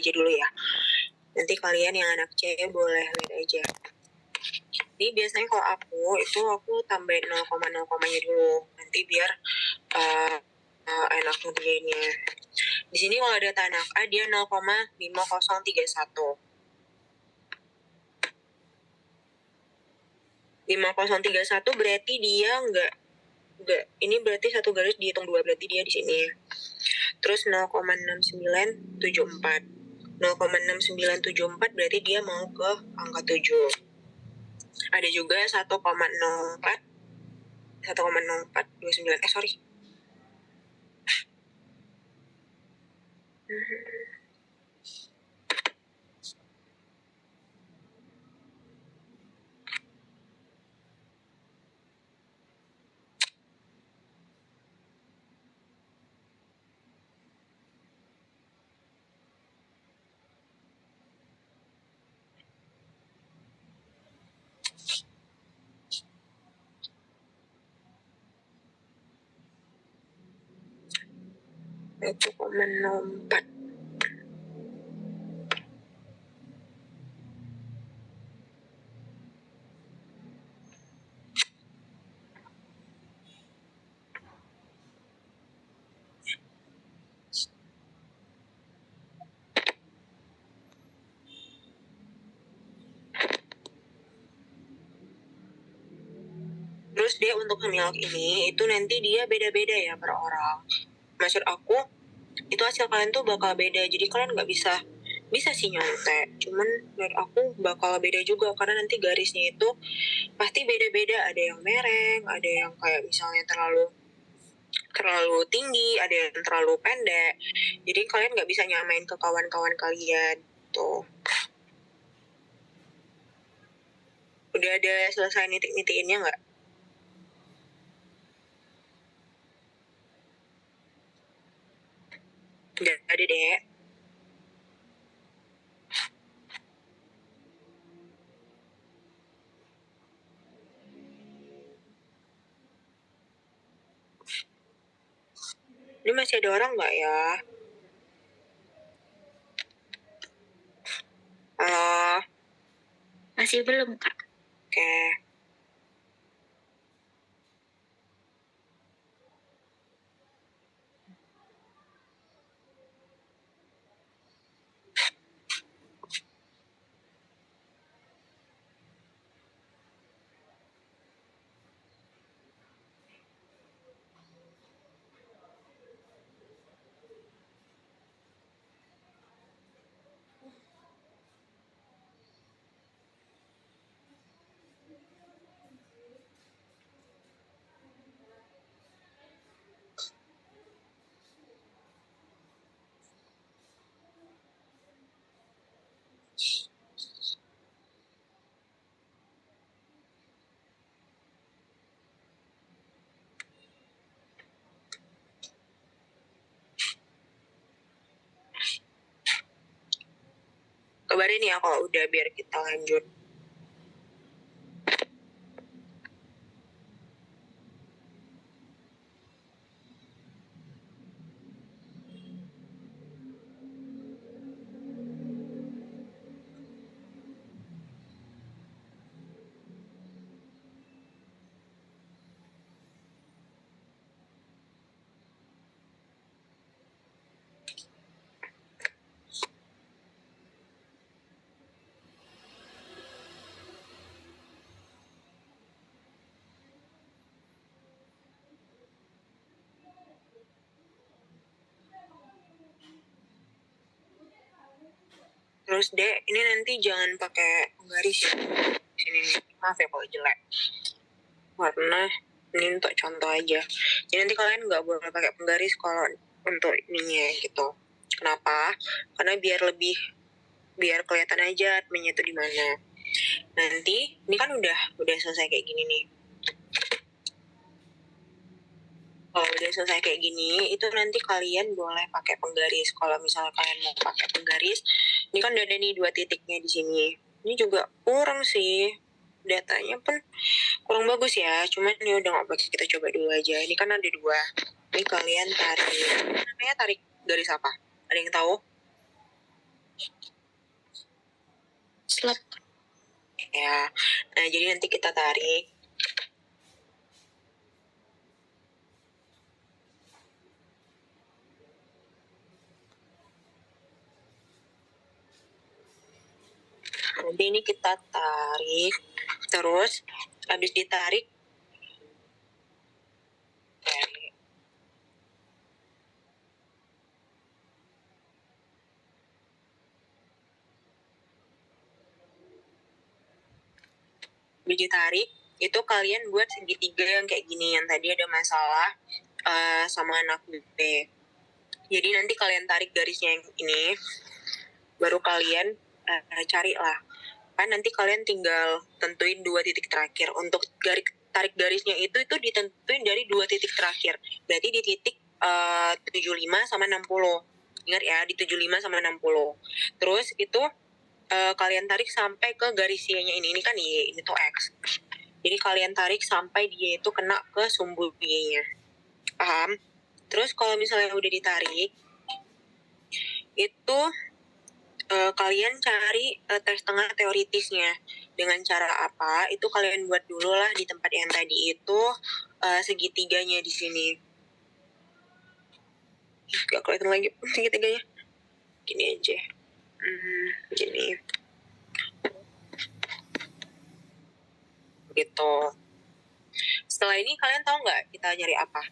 aja dulu ya. Nanti kalian yang anak C boleh lihat aja. Jadi biasanya kalau aku tambahin 0,0 dulu. Nanti biar enak ngerjainnya. Di sini kalau data anak A dia 0,5031. 5031 berarti dia enggak, ini berarti satu garis dihitung 2, berarti dia di sini. Terus 0,6974. 0,6974 berarti dia mau ke angka 7. Ada juga 1,04 1,0429. Sorry. Itu 0,04. Terus dia untuk hemilog ini itu nanti dia beda-beda ya per orang. Maksud aku itu hasil kalian tuh bakal beda, jadi kalian nggak bisa sih nyontek, cuman menurut aku bakal beda juga karena nanti garisnya itu pasti beda-beda. Ada yang mereng, ada yang kayak misalnya terlalu tinggi, ada yang terlalu pendek, jadi kalian nggak bisa nyamain ke kawan-kawan kalian tuh. Udah ada selesai nitik-nitikinnya nggak? Udah ada deh. Ini masih ada orang nggak ya? Halo? Masih belum, Kak. Oke. Kabarin ya kalau udah, biar kita lanjut. Terus deh, ini nanti jangan pakai penggaris ya. Sini nih, maaf ya kalau jelek. Karena ini untuk contoh aja. Jadi nanti kalian nggak boleh pakai penggaris kalau untuk ininya gitu. Kenapa? Karena biar kelihatan aja adminnya itu di mana. Nanti ini kan udah selesai kayak gini nih. Kalau udah selesai kayak gini, itu nanti kalian boleh pakai penggaris. Kalau misalnya kalian mau pakai penggaris, ini kan udah ada nih 2 titiknya di sini. Ini juga kurang sih, datanya pun kurang bagus ya. Cuman ini udah nggak apa, kita coba dulu aja. Ini kan ada 2. Ini kalian tarik. Namanya tarik garis apa? Ada yang tahu? slop. Ya, nah jadi nanti kita tarik. Nanti ini kita tarik, terus habis ditarik, itu kalian buat segitiga yang kayak gini, yang tadi ada masalah sama anak BP. Jadi nanti kalian tarik garisnya yang ini, baru kalian cari lah. Kan nanti kalian tinggal tentuin 2 titik terakhir. Untuk tarik garisnya itu ditentuin dari 2 titik terakhir. Berarti di titik 75 sama 60. Ingat ya, di 75 sama 60. Terus itu kalian tarik sampai ke garis Y-nya ini. Ini kan Y, ini tuh X. Jadi kalian tarik sampai dia itu kena ke sumbu Y-nya. Paham? Terus kalau misalnya udah ditarik, itu kalian cari tes tengah teoritisnya. Dengan cara apa? Itu kalian buat dulu lah di tempat yang tadi itu segitiganya di sini. Gak kelihatan lagi segitiganya. Gini aja. Gini. Gitu. Setelah ini kalian tahu nggak kita nyari apa?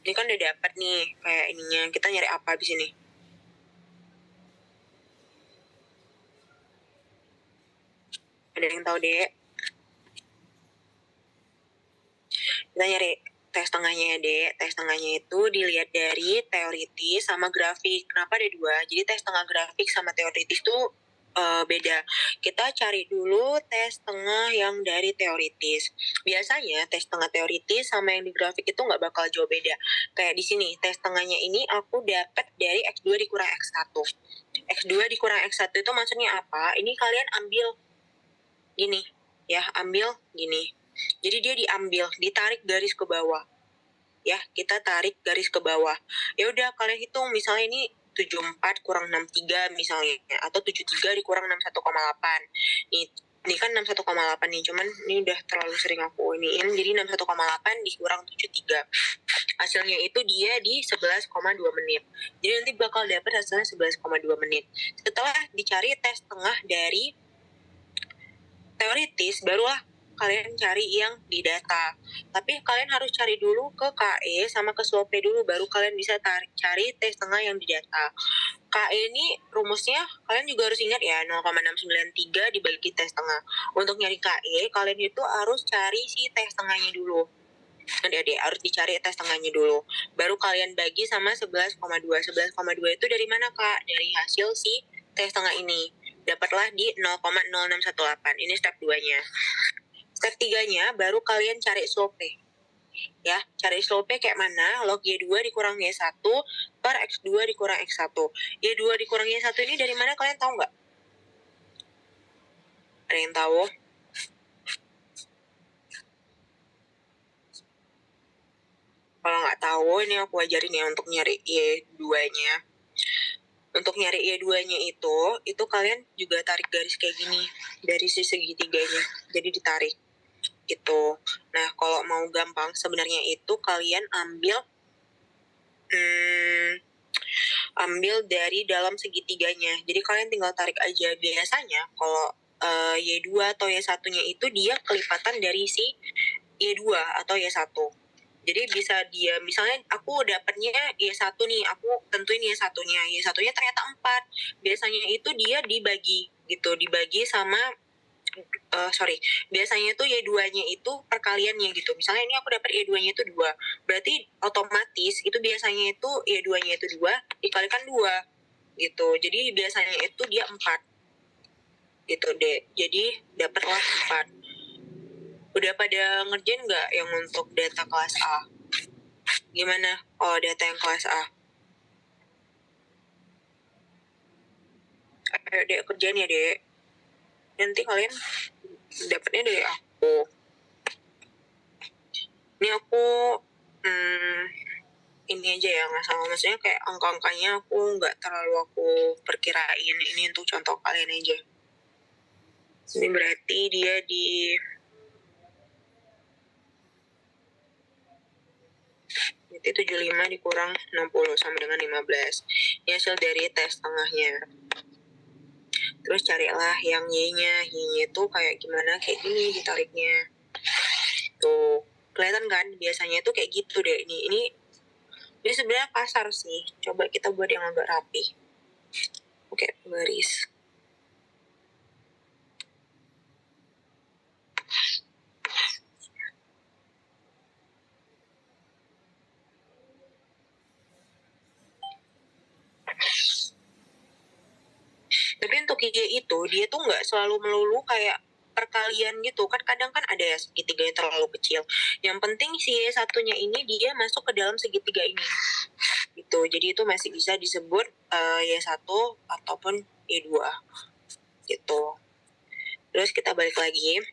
Ini kan udah dapat nih kayak ininya. Kita nyari apa di sini? Ada yang tahu, Dek? Kita nyari tes tengahnya ya, Dek. Tes tengahnya itu dilihat dari teoritis sama grafik. Kenapa ada 2? Jadi tes tengah grafik sama teoritis tuh beda. Kita cari dulu tes tengah yang dari teoritis. Biasanya tes tengah teoritis sama yang di grafik itu nggak bakal jauh beda. Kayak di sini, tes tengahnya ini aku dapat dari X2 dikurang X1. X2 dikurang X1 itu maksudnya apa? Ini kalian ambil gini, ya, ambil gini. Jadi dia diambil, ditarik garis ke bawah. Ya, kita tarik garis ke bawah. Ya udah, kalian hitung misalnya ini 74 kurang 63 misalnya, atau 73 dikurang 61,8. Ini kan 61,8 nih, cuman ini udah terlalu sering aku iniin, jadi 61,8 dikurang 73. Hasilnya itu dia di 11,2 menit. Jadi nanti bakal dapat hasilnya 11,2 menit. Setelah dicari tes tengah dari teoritis, barulah kalian cari yang di data. Tapi kalian harus cari dulu ke KE sama ke SWOP dulu, baru kalian bisa cari tes tengah yang di data. KE ini rumusnya kalian juga harus ingat ya, 0,693 dibagi tes tengah. Untuk nyari KE, kalian itu harus cari si tes tengahnya dulu. Adik-adik harus dicari tes tengahnya dulu. Baru kalian bagi sama 11,2. 11,2 itu dari mana, Kak? Dari hasil si tes tengah ini. Dapatlah di 0,0618. Ini step 2-nya. Step 3-nya baru kalian cari slope. Ya, cari slope kayak mana? Log Y2 dikurang Y1 per X2 dikurang X1. Y2 dikurang Y1 ini dari mana kalian tahu nggak? Ada yang tahu? Kalau nggak tahu, ini aku ajarin ya untuk nyari Y2-nya. Untuk nyari Y2-nya itu kalian juga tarik garis kayak gini dari si segitiganya. Jadi ditarik gitu. Nah, kalau mau gampang sebenarnya itu kalian ambil dari dalam segitiganya. Jadi kalian tinggal tarik aja. Biasanya kalau Y2 atau Y1-nya itu dia kelipatan dari si Y2 atau Y1. Jadi bisa dia, misalnya aku dapatnya Y1 nih, aku tentuin Y1-nya. Y1-nya ternyata 4. Biasanya itu dia dibagi gitu, dibagi sama biasanya itu Y2-nya itu perkaliannya gitu. Misalnya ini aku dapat Y2-nya itu 2. Berarti otomatis itu biasanya itu Y2-nya itu 2 dikalikan 2 gitu. Jadi biasanya itu dia 4 gitu deh. Jadi dapatlah 4. Udah pada ngerjain nggak yang untuk data kelas A? Gimana? Oh, data yang kelas A. Ayo dek, kerjain ya dek. Nanti kalian dapatnya dari aku. Ini aku ini aja ya, nggak salah. Maksudnya kayak angka-angkanya nggak terlalu aku perkirain. Ini untuk contoh kalian aja. Ini berarti dia di berarti 75 dikurang 60 sama dengan 15. Ini hasil dari tes tengahnya. Terus carilah yang Y-nya. Y-nya tuh kayak gimana, kayak gini ditariknya. Tuh, kelihatan kan? Biasanya tuh kayak gitu deh. Ini sebenarnya kasar sih. Coba kita buat yang agak rapi. Oke, garis. Tapi untuk Y itu, dia tuh nggak selalu melulu kayak perkalian gitu. Kan kadang kan ada ya segitiga yang terlalu kecil. Yang penting si Y satunya ini dia masuk ke dalam segitiga ini. Gitu. Jadi itu masih bisa disebut Y1 ataupun Y2. Gitu. Terus kita balik lagi.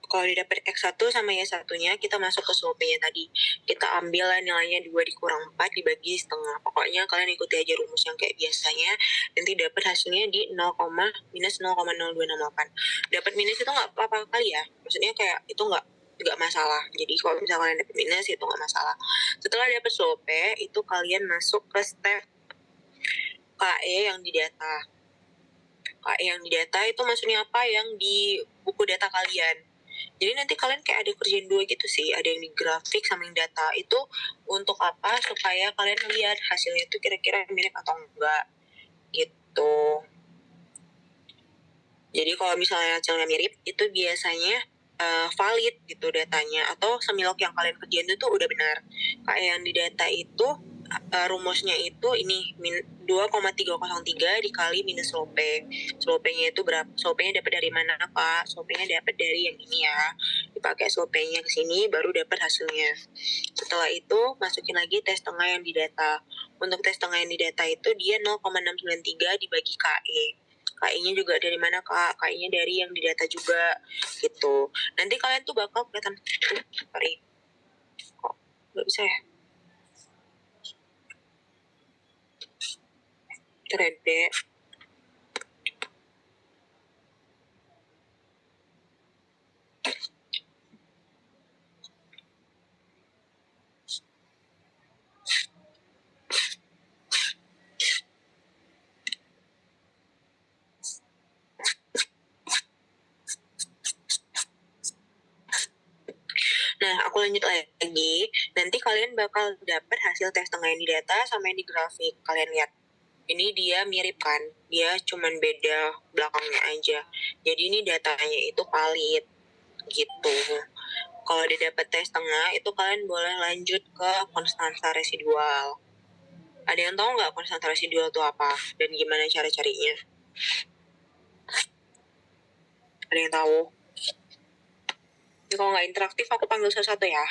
Kalau didapat X1 sama Y1-nya, kita masuk ke slope-nya tadi. Kita ambil nilainya 2 dikurang 4 dibagi setengah. Pokoknya kalian ikuti aja rumus yang kayak biasanya. Nanti dapat hasilnya di 0, minus 0,0268. Dapat minus itu nggak apa-apa kali ya. Maksudnya kayak itu nggak masalah. Jadi kalau misalnya kalian dapat minus itu nggak masalah. Setelah dapat slope, itu kalian masuk ke step KE yang didata. KE yang didata itu maksudnya apa? Yang di buku data kalian. Jadi nanti kalian kayak ada kerjaan 2 gitu sih, ada yang di grafik sama yang data. Itu untuk apa? Supaya kalian lihat hasilnya itu kira-kira mirip atau enggak gitu. Jadi kalau misalnya hasilnya mirip, itu biasanya valid gitu datanya, atau semilok yang kalian kerjain itu udah benar. Kayak yang di data itu rumusnya itu ini 2,303 dikali minus slope. Slope-nya itu berapa? Slope-nya dapat dari mana, Pak? Slope-nya dapat dari yang ini ya. Dipakai slope-nya ke sini baru dapat hasilnya. Setelah itu masukin lagi tes tengah yang di data. Untuk tes tengah yang di data itu dia 0,693 dibagi KE. KI-nya juga dari mana, Kak? KI-nya dari yang di data juga gitu. Nanti kalian tuh bakal kelihatan sorry. Kok nggak bisa ya? Terede. Nah, aku lanjut lagi. Nanti kalian bakal dapat hasil tes tengah yang di data sama yang di grafik. Kalian lihat. Ini dia mirip kan? Dia cuman beda belakangnya aja. Jadi ini datanya itu valid gitu. Kalau dia dapat tes tengah, itu kalian boleh lanjut ke konstanta residual. Ada yang tahu nggak konstanta residual itu apa? Dan gimana cara carinya? Ada yang tahu? Jadi kalau nggak interaktif, aku panggil satu-satu ya.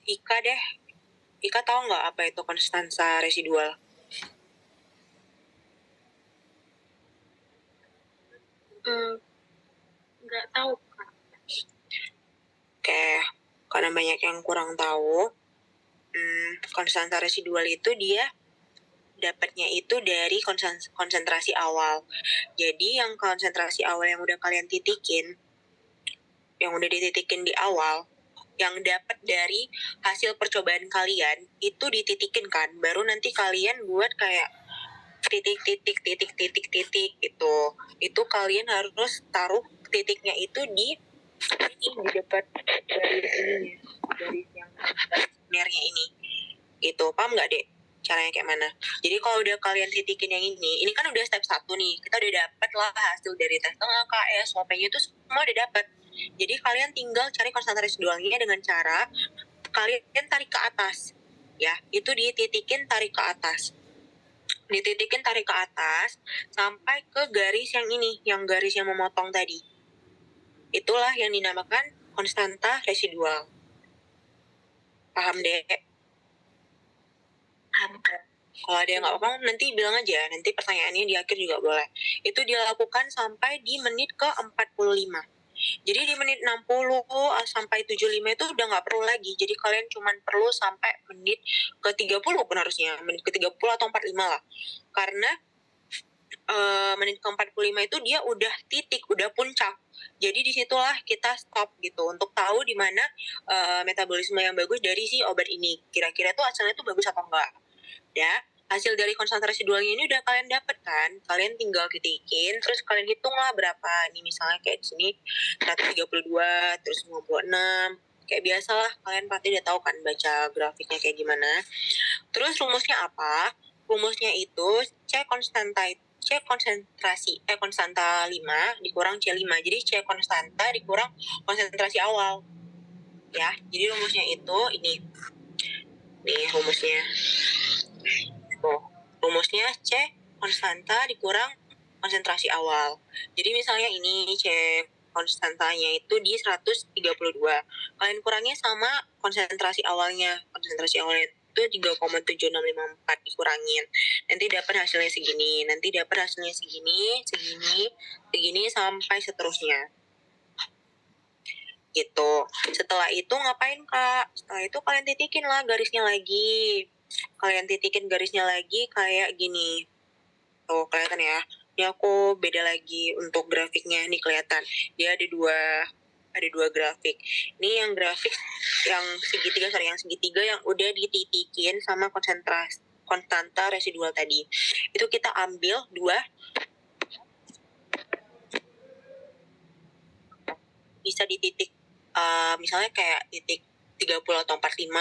Ika deh. Ika tahu nggak apa itu konstanta residual? Nggak tahu, Kak. Oke, karena banyak yang kurang tahu, konstanta residual itu dia dapatnya itu dari konsentrasi awal. Jadi yang konsentrasi awal yang udah kalian titikin, yang udah dititikin di awal, yang dapat dari hasil percobaan kalian itu dititikin kan, baru nanti kalian buat kayak titik itu kalian harus taruh titiknya itu di depan garis ini, garis yang merahnya ini. Itu paham nggak, Dek? Caranya kayak mana? Jadi kalau udah kalian titikin yang ini kan udah step 1 nih. Kita udah dapet lah hasil dari tes tengah, KS, SOP-nya itu semua udah dapet. Jadi kalian tinggal cari konstanta residualnya dengan cara kalian tarik ke atas. Ya, itu dititikin tarik ke atas. Dititikin tarik ke atas sampai ke garis yang ini, yang garis yang memotong tadi. Itulah yang dinamakan konstanta residual. Paham, Dek? Paham, Kak. Kalau ada yang nggak apa-apa, nanti bilang aja. Nanti pertanyaannya di akhir juga boleh. Itu dilakukan sampai di menit ke 45. Jadi di menit 60 sampai 75 itu udah nggak perlu lagi. Jadi kalian cuma perlu sampai menit ke 30 pun harusnya. Menit ke 30 atau 45 lah. Karena menit ke 45 itu dia udah titik, udah puncak. Jadi disitulah kita stop gitu untuk tahu di mana metabolisme yang bagus dari si obat ini. Kira-kira tuh hasilnya tuh bagus apa enggak. Ya, hasil dari konsentrasi dualnya ini udah kalian dapet kan, kalian tinggal titikin, terus kalian hitung lah berapa, ini misalnya kayak di sini 132, terus 56, kayak biasa lah, kalian pasti udah tahu kan baca grafiknya kayak gimana. Terus rumusnya apa? Rumusnya itu konstanta 5 dikurang C5, jadi C konstanta dikurang konsentrasi awal. Ya, jadi rumusnya itu ini. Nih rumusnya. Rumusnya C konstanta dikurang konsentrasi awal. Jadi misalnya ini C konstantanya itu di 132. Kalian kurangnya sama konsentrasi awalnya. Konsentrasi awalnya itu 3,7654 dikurangin. Nanti dapat hasilnya segini. Nanti dapat hasilnya segini, segini sampai seterusnya. Gitu. Setelah itu ngapain, Kak? Setelah itu kalian titikin lah garisnya lagi. Kalian titikin garisnya lagi kayak gini. Tuh, kelihatan ya. Ini aku beda lagi untuk grafiknya. Nih kelihatan. Dia ada dua grafik. Ini yang grafik yang segitiga yang udah dititikin sama konstanta residual tadi. Itu kita ambil dua, bisa di titik misalnya kayak titik 30 atau 45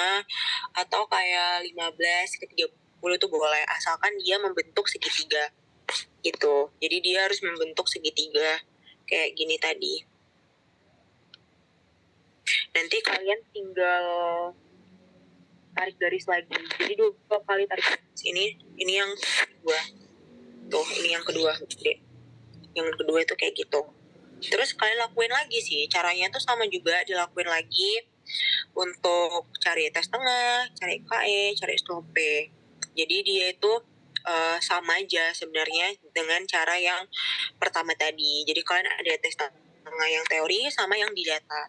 atau kayak 15 ke 30 itu boleh, asalkan dia membentuk segitiga gitu. Jadi dia harus membentuk segitiga kayak gini tadi. Nanti kalian tinggal tarik garis lagi. Jadi 2 kali tarik garis. Ini yang kedua. Tuh, ini yang kedua. Yang kedua itu kayak gitu. Terus kalian lakuin lagi sih. Caranya tuh sama juga, dilakuin lagi untuk cari tes tengah, cari KE, cari STOP. Jadi dia itu sama aja sebenarnya dengan cara yang pertama tadi. Jadi kalian ada tes tengah yang teori sama yang di data.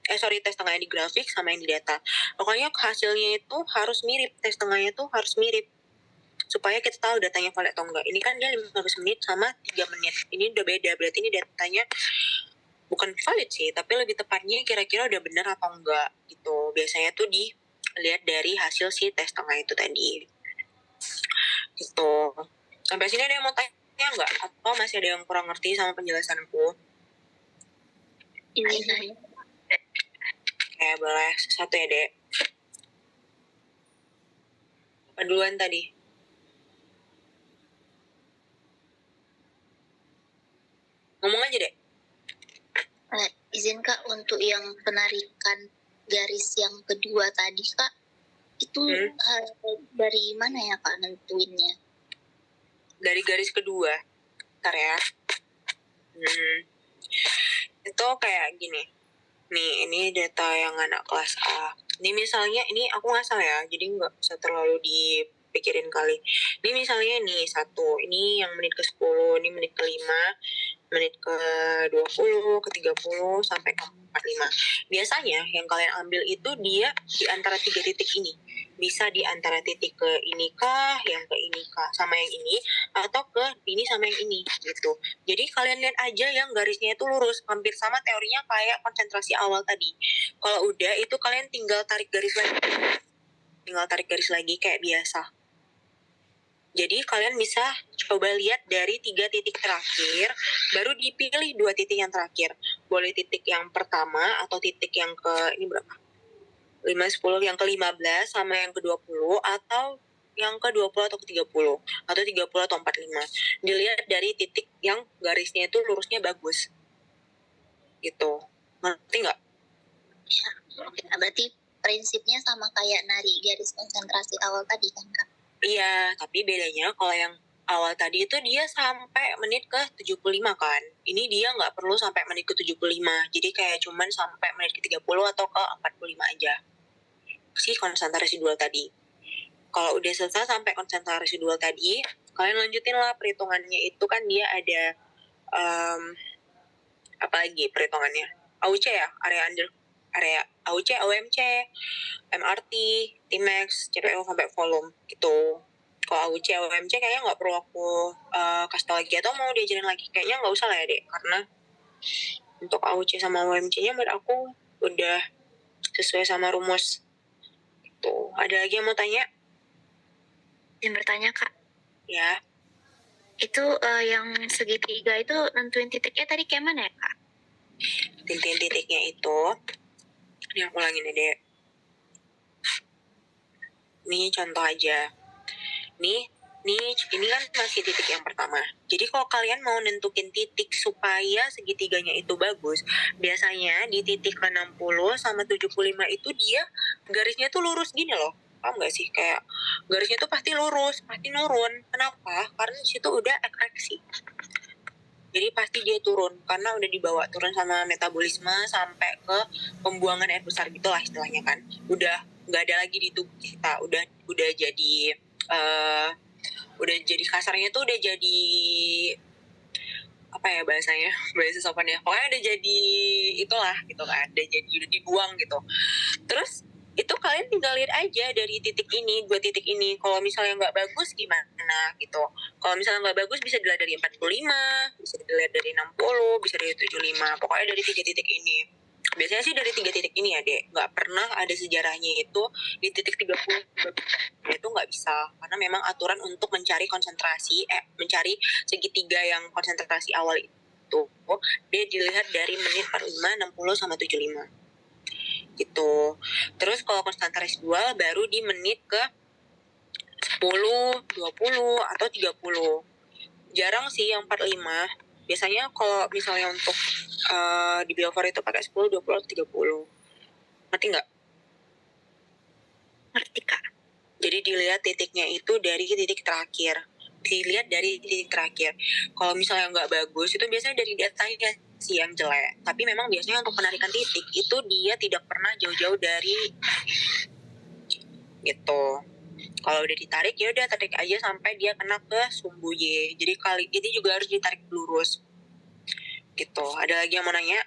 Tes tengah yang di grafik sama yang di data. Pokoknya hasilnya itu harus mirip, tes tengahnya itu harus mirip. Supaya kita tahu datanya valid atau enggak. Ini kan dia 15 menit sama 3 menit. Ini udah beda, berarti ini datanya bukan valid sih, tapi lebih tepatnya kira-kira udah benar apa enggak gitu. Biasanya tuh dilihat dari hasil si tes tengah itu tadi. Gitu. Sampai sini ada yang mau tanya enggak? Atau masih ada yang kurang ngerti sama penjelasanku? Ini Kayak boleh satu ya, Dek. Apa duluan tadi? Ngomong aja, Dek. izin Kak untuk yang penarikan garis yang kedua tadi Kak, itu dari mana ya Kak nentuinnya? Dari garis kedua. Ntar ya. Itu kayak gini. Nih, ini data yang anak kelas A. Ini misalnya, ini aku ngasal ya, jadi nggak bisa terlalu dipikirin kali. Ini misalnya nih, 1. Ini yang menit ke-10, ini menit ke-5, menit ke-20, ke-30, sampai ke-45. Biasanya yang kalian ambil itu dia di antara 3 titik ini. Bisa di antara titik ke ini kah, yang ke ini kah, sama yang ini, atau ke ini sama yang ini gitu. Jadi kalian lihat aja yang garisnya itu lurus, hampir sama teorinya kayak konsentrasi awal tadi. Kalau udah itu kalian tinggal tarik garis lagi kayak biasa. Jadi kalian bisa coba lihat dari 3 titik terakhir, baru dipilih 2 titik yang terakhir. Boleh titik yang pertama atau titik yang ke, ini berapa? 5, 10, yang ke-15 sama yang ke-20, atau yang ke-20 atau ke-30, atau 30 atau 45. Dilihat dari titik yang garisnya itu lurusnya bagus. Gitu. Ngerti nggak? Ya, berarti prinsipnya sama kayak nari garis konsentrasi awal tadi kan Kak? Iya, tapi bedanya kalau yang awal tadi itu dia sampai menit ke 75 kan. Ini dia nggak perlu sampai menit ke 75. Jadi kayak cuman sampai menit ke 30 atau ke 45 aja. Si konsentrasi residual tadi. Kalau udah selesai sampai konsentrasi 2 tadi, kalian lanjutin lah perhitungannya. Itu kan dia ada apa lagi perhitungannya? AUC ya, area AUC, AUMC, MRT, T-Max, CPO sampai volume gitu. Kalau AUC, AUMC kayaknya nggak perlu aku kasih tau lagi, atau mau diajarin lagi? Kayaknya nggak usah lah ya, Dek, karena untuk AUC sama AUMC-nya menurut aku udah sesuai sama rumus. Gitu. Ada lagi yang mau tanya? Yang bertanya Kak, Ya, itu yang segitiga itu nentuin titiknya tadi kayak mana ya Kak? titiknya itu, ini aku ulangin ya, Dek. Nih contoh aja. Nih, ini kan masih titik yang pertama. Jadi kalau kalian mau nentukin titik supaya segitiganya itu bagus, biasanya di titik ke-60 sama 75 itu dia garisnya tuh lurus gini loh. Paham gak sih? Kayak garisnya tuh pasti lurus, pasti nurun. Kenapa? Karena di situ udah aksi. Jadi pasti dia turun karena udah dibawa turun sama metabolisme sampai ke pembuangan air besar gitulah istilahnya kan. Udah nggak ada lagi di tubuh kita, udah jadi udah jadi kasarnya tuh udah jadi apa ya bahasanya, bahasa sopannya, pokoknya udah jadi itulah gitu kan, udah dibuang gitu. Terus itu kalian tinggal lihat aja dari titik ini, 2 titik ini, kalau misalnya nggak bagus gimana gitu. Kalau misalnya nggak bagus bisa dilihat dari 45, bisa dilihat dari 60, bisa dari 75, pokoknya dari 3 titik ini. Biasanya sih dari 3 titik ini ya, Dek. Nggak pernah ada sejarahnya itu di titik 30. Itu nggak bisa. Karena memang aturan untuk mencari mencari segitiga yang konsentrasi awal itu, dia dilihat dari menit 45, 60, sama 75. Gitu. Terus kalau konsentrasi 2 baru di menit ke 10, 20, atau 30. Jarang sih yang 45. Biasanya kalau misalnya untuk di Biofor itu pakai 10, 20, atau 30. Ngerti nggak? Ngerti Kak. Jadi dilihat titiknya itu dari titik terakhir. Dilihat dari titik terakhir. Kalau misalnya nggak bagus, itu biasanya dari datanya sih yang jelek. Tapi memang biasanya untuk penarikan titik, itu dia tidak pernah jauh-jauh dari gitu. Kalau udah ditarik, ya udah tarik aja sampai dia kena ke sumbu Y. Jadi kali ini juga harus ditarik lurus. Gitu. Ada lagi yang mau nanya?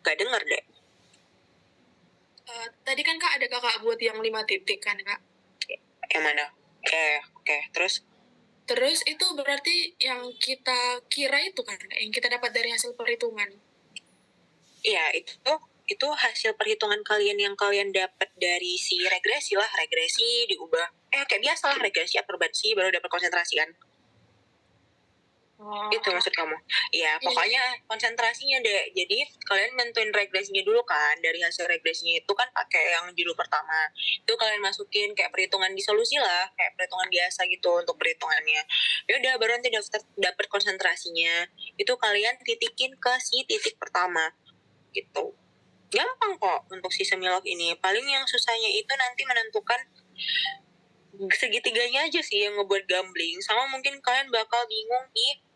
Gak denger deh. Tadi kan Kak ada kakak buat yang 5 titik kan Kak? Yang mana? Oke. Terus itu berarti yang kita kira itu kan, yang kita dapat dari hasil perhitungan. Iya, itu hasil perhitungan kalian yang kalian dapat dari si regresi lah. Regresi diubah. Kayak biasa lah, regresi akrobasi baru dapat konsentrasi kan. Itu maksud kamu? Ya, pokoknya konsentrasinya deh. Jadi kalian nentuin regresinya dulu kan. Dari hasil regresinya itu kan pakai yang judul pertama. Itu kalian masukin kayak perhitungan disolusi lah, kayak perhitungan biasa gitu untuk perhitungannya. Ya udah, baru nanti dapat konsentrasinya. Itu kalian titikin ke si titik pertama. Gitu. Gampang kok untuk si semilog ini. Paling yang susahnya itu nanti menentukan segitiganya aja sih yang ngebuat gambling. Sama mungkin kalian bakal bingung di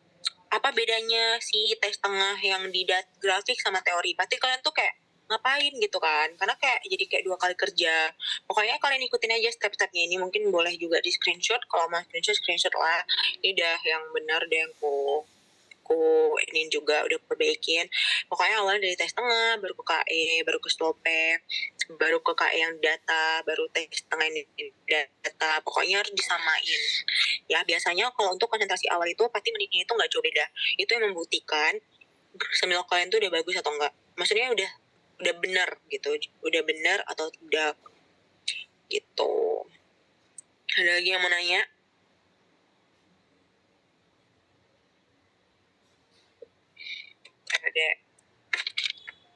apa bedanya si tes tengah yang di grafik sama teori. Pasti kalian tuh kayak ngapain gitu kan, karena kayak jadi kayak 2 kali kerja. Pokoknya kalian ikutin aja step-stepnya ini. Mungkin boleh juga di screenshot, kalau mau screenshot lah. Ini dah yang benar deh yang ku ini juga udah perbaikin. Pokoknya awalnya dari tes tengah, baru ke KE, baru ke slope, baru ke KE yang data, baru tes tengah ini data. Pokoknya harus disamain. Ya biasanya kalau untuk konsentrasi awal itu pasti menitnya itu nggak jauh beda. Itu yang membuktikan semilog kalian tuh udah bagus atau enggak. Maksudnya udah benar gitu, udah benar atau tidak gitu. Ada lagi yang mau nanya?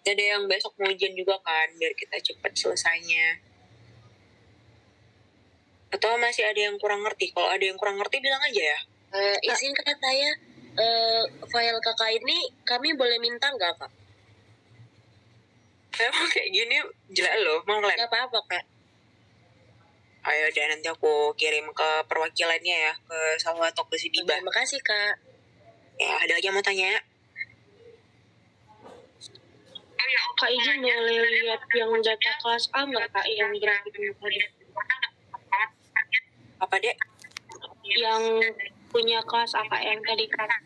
Ada yang besok mau ujian juga kan, biar kita cepat selesainya. Atau masih ada yang kurang ngerti? Kalau ada yang kurang ngerti bilang aja ya. Izin Kak, saya file kakak ini kami boleh minta nggak Kak? Emang kayak gini jelek loh, mau kalian? Nggak apa-apa Kak. Ayo deh, nanti aku kirim ke perwakilannya ya, ke Salwa atau ke si Diba. Terima kasih Kak. Ya, ada lagi yang mau tanya? Kak izin boleh lihat yang data kelas A nggak Kak, yang grafiknya tadi? Apa dek? Yang punya kelas A Kak, yang tadi Kakak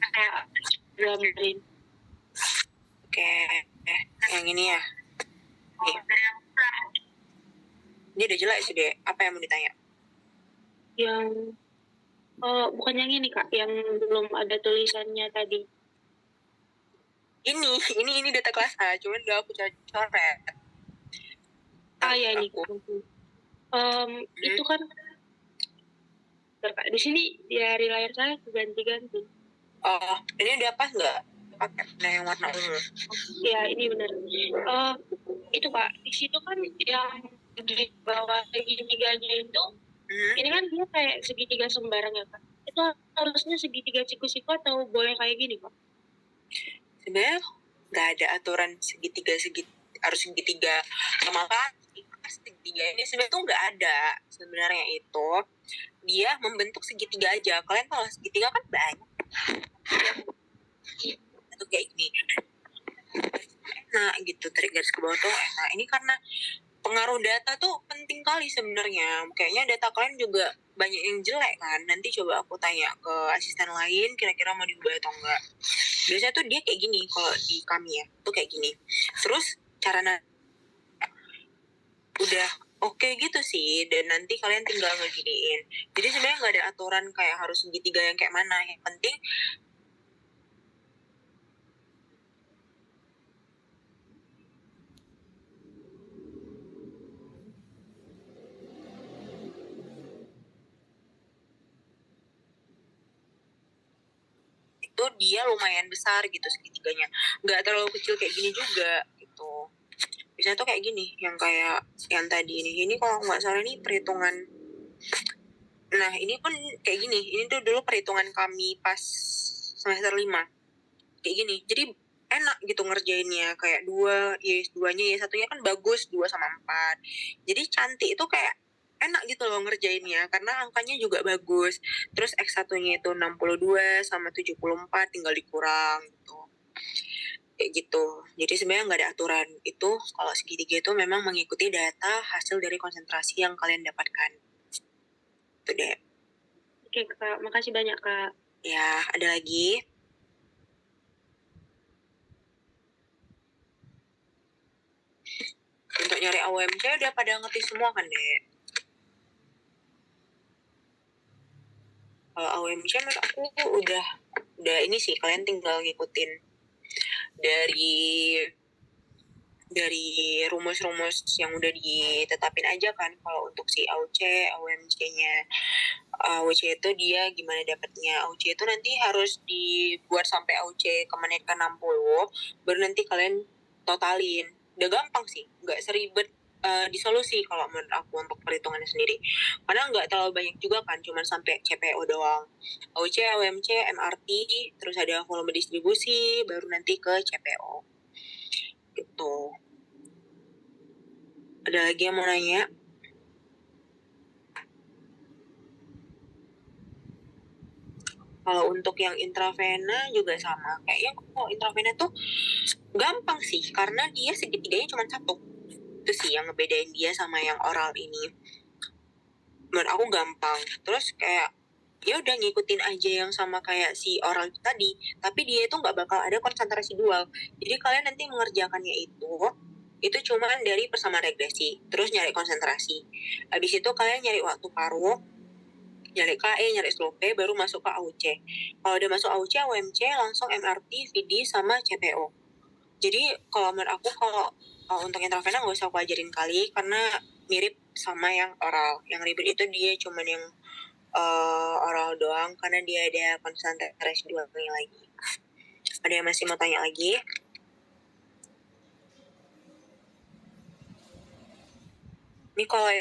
gambarin. Oke, yang ini ya. Nih. Ini udah jelas sih dek. Apa yang mau ditanya? Yang bukan yang ini Kak, yang belum ada tulisannya tadi. Ini data kelas A, cuman udah aku coret. Ya ini. Itu kan bentar, Kak, di sini dari layar saya ganti-ganti. Oh, ini udah pas nggak? Pakai nah yang warna ungu. Ya ini benar. Itu Kak, di situ kan yang di bawah segitiganya itu, ini kan dia kayak segitiga sembarang ya Kak. Itu harusnya segitiga siku-siku atau boleh kayak gini Kak? Sebenarnya nggak ada aturan harus segitiga sama kan? Segitiga ini sebenarnya tuh nggak ada. Sebenarnya itu dia membentuk segitiga aja. Kalian kalau segitiga kan banyak. Itu kayak gini. Enak gitu, tarik garis ke bawah tuh enak. Ini karena pengaruh data tuh penting kali sebenarnya. Kayaknya data kalian juga banyak yang jelek kan. Nanti coba aku tanya ke asisten lain kira-kira mau diubah atau enggak. Biasanya tuh dia kayak gini kalau di kami ya. Tuh kayak gini. Terus cara udah oke gitu sih, dan nanti kalian tinggal ngeginiin. Jadi sebenarnya nggak ada aturan kayak harus segitiga yang kayak mana. Yang penting itu dia lumayan besar gitu segitiganya, nggak terlalu kecil kayak gini juga gitu. Biasanya tuh kayak gini, yang kayak yang tadi ini kalau nggak salah ini perhitungan. Nah ini pun kayak gini, ini tuh dulu perhitungan kami pas semester 5 kayak gini. Jadi enak gitu ngerjainnya, kayak 2nya ya satunya kan bagus 2/4. Jadi cantik itu kayak enak gitu loh ngerjainnya karena angkanya juga bagus. Terus X1-nya itu 62 sama 74 tinggal dikurang gitu. Kayak gitu. Jadi sebenarnya nggak ada aturan. Itu kalau segitiga itu memang mengikuti data hasil dari konsentrasi yang kalian dapatkan. Itu deh. Oke Kak, makasih banyak Kak. Ya, ada lagi? Untuk nyari AUMC udah pada ngerti semua kan deh? Kalau AUMC menurut aku udah ini sih, kalian tinggal ngikutin dari rumus-rumus yang udah ditetapin aja kan. Kalau untuk si AUMC-nya AUC itu dia gimana dapatnya. AUC itu nanti harus dibuat sampai AUC ke menit ke 60, baru nanti kalian totalin. Udah gampang sih, nggak seribet disolusi kalau menurut aku untuk perhitungannya sendiri, karena nggak terlalu banyak juga kan, cuma sampai CPO doang. AUC, AUMC, MRT, terus ada volume distribusi, baru nanti ke CPO gitu. Ada lagi yang mau nanya? Kalau untuk yang intravena juga sama. Kayaknya kalau intravena tuh gampang sih, karena dia segitiganya cuma satu. Itu sih yang ngebedain dia sama yang oral ini. Menurut aku gampang. Terus kayak ya udah ngikutin aja yang sama kayak si oral tadi, tapi dia itu nggak bakal ada konsentrasi dual. Jadi kalian nanti mengerjakannya itu cuma dari persamaan regresi, terus nyari konsentrasi. Habis itu kalian nyari waktu paruh, nyari KE, nyari slope, baru masuk ke AUC. Kalau udah masuk AUC, AUMC, langsung MRT, VD, sama CPO. Jadi kalau menurut aku, kalau untuk intravena nggak usah aku ajarin kali, karena mirip sama yang oral. Yang ribet itu dia cuman yang oral doang, karena dia ada konsentrasi dua kali lagi. Ada yang masih mau tanya lagi? Ini kalau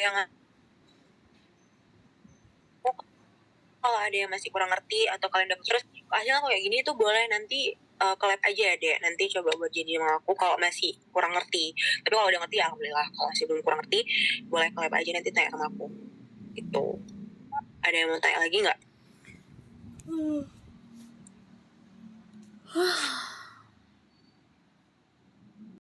ada yang masih kurang ngerti atau kalian dapat terus hasilnya kayak gini tuh boleh nanti ke lab aja ya deh, nanti coba buat jadi sama aku kalau masih kurang ngerti. Tapi kalau udah ngerti ya alhamdulillah, kalau masih belum kurang ngerti boleh ke lab aja, nanti tanya sama aku gitu. Ada yang mau tanya lagi nggak?